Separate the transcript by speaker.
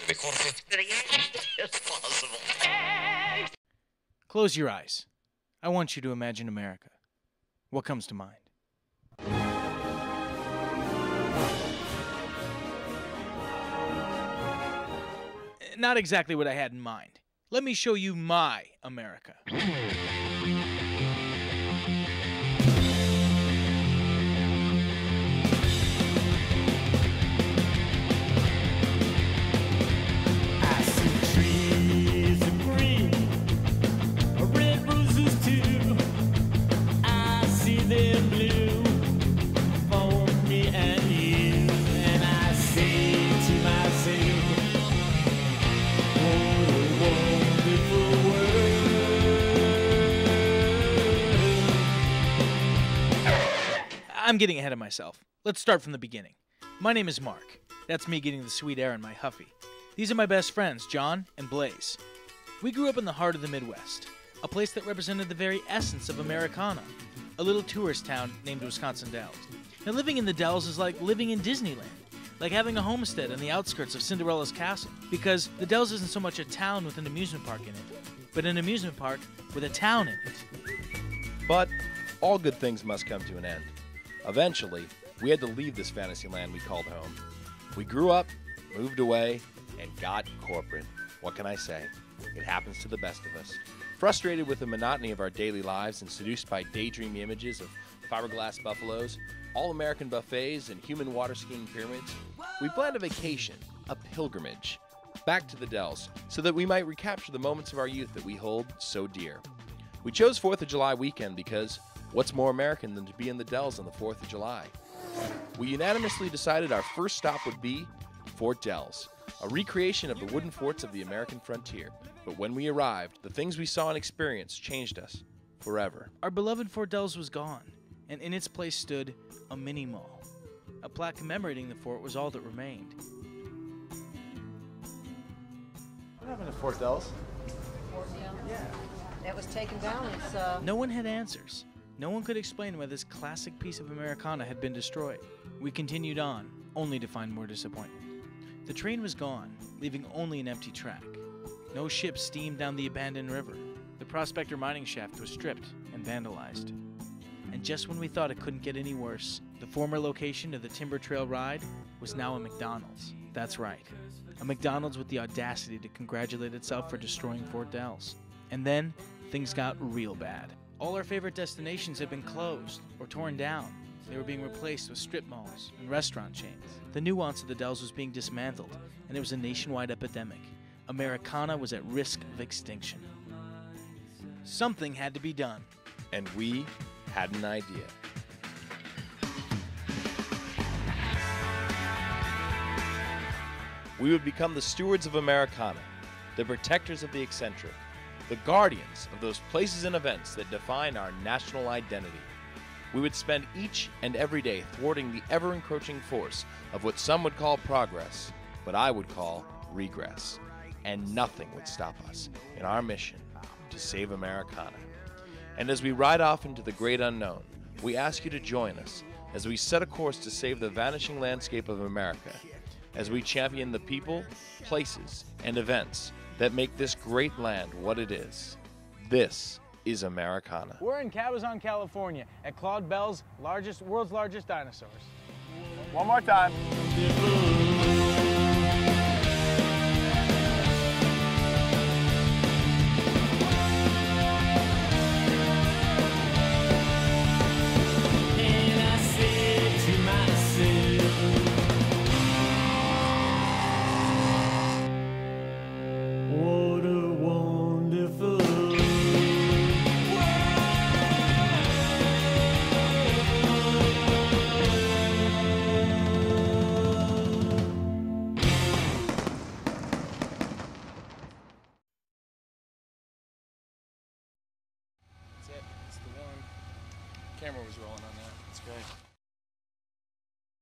Speaker 1: It's possible.
Speaker 2: Close your eyes. I want you to imagine America. What comes to mind? Not exactly what I had in mind. Let me show you my America.
Speaker 3: I see trees of green, red roses too. I see them blue for me and you. And I say to myself, what a wonderful world.
Speaker 2: I'm getting ahead of myself. Let's start from the beginning. My name is Mark. That's me getting the sweet air in my Huffy. These are my best friends, John and Blaze. We grew up in the heart of the Midwest, a place that represented the very essence of Americana, a little tourist town named Wisconsin Dells. Now, living in the Dells is like living in Disneyland, like having a homestead on the outskirts of Cinderella's castle, because the Dells isn't so much a town with an amusement park in it, but an amusement park with a town in it.
Speaker 4: But all good things must come to an end. Eventually, we had to leave this fantasy land we called home. We grew up, moved away, and got corporate. What can I say? It happens to the best of us. Frustrated with the monotony of our daily lives and seduced by daydreamy images of fiberglass buffaloes, all-American buffets, and human water skiing pyramids, we planned a vacation, a pilgrimage, back to the Dells so that we might recapture the moments of our youth that we hold so dear. We chose 4th of July weekend because what's more American than to be in the Dells on the 4th of July? We unanimously decided our first stop would be Fort Dells, a recreation of the wooden forts of the American frontier. But when we arrived, the things we saw and experienced changed us forever.
Speaker 2: Our beloved Fort Dells was gone, and in its place stood a mini mall. A plaque commemorating the fort was all that remained.
Speaker 4: What happened to Fort Dells?
Speaker 5: That was taken down. It's
Speaker 2: No one had answers. No one could explain why this classic piece of Americana had been destroyed. We continued on, only to find more disappointment. The train was gone, leaving only an empty track. No ships steamed down the abandoned river. The Prospector mining shaft was stripped and vandalized. And just when we thought it couldn't get any worse, the former location of the Timber Trail ride was now a McDonald's. That's right, a McDonald's with the audacity to congratulate itself for destroying Fort Dells. And then, things got real bad. All our favorite destinations had been closed or torn down. They were being replaced with strip malls and restaurant chains. The nuance of the Dells was being dismantled, and it was a nationwide epidemic. Americana was at risk of extinction. Something had to be done.
Speaker 4: And we had an idea. We would become the stewards of Americana, the protectors of the eccentric, the guardians of those places and events that define our national identity. We would spend each and every day thwarting the ever-encroaching force of what some would call progress, but I would call regress. And nothing would stop us in our mission to save Americana. And as we ride off into the great unknown, we ask you to join us as we set a course to save the vanishing landscape of America, as we champion the people, places, and events that make this great land what it is. This is Americana.
Speaker 2: We're in Cabazon, California, at Claude Bell's world's largest dinosaurs.
Speaker 4: One more time.
Speaker 3: And I said to myself, what a wonderful
Speaker 2: That's it. That's the one. Camera was rolling on that. That's great.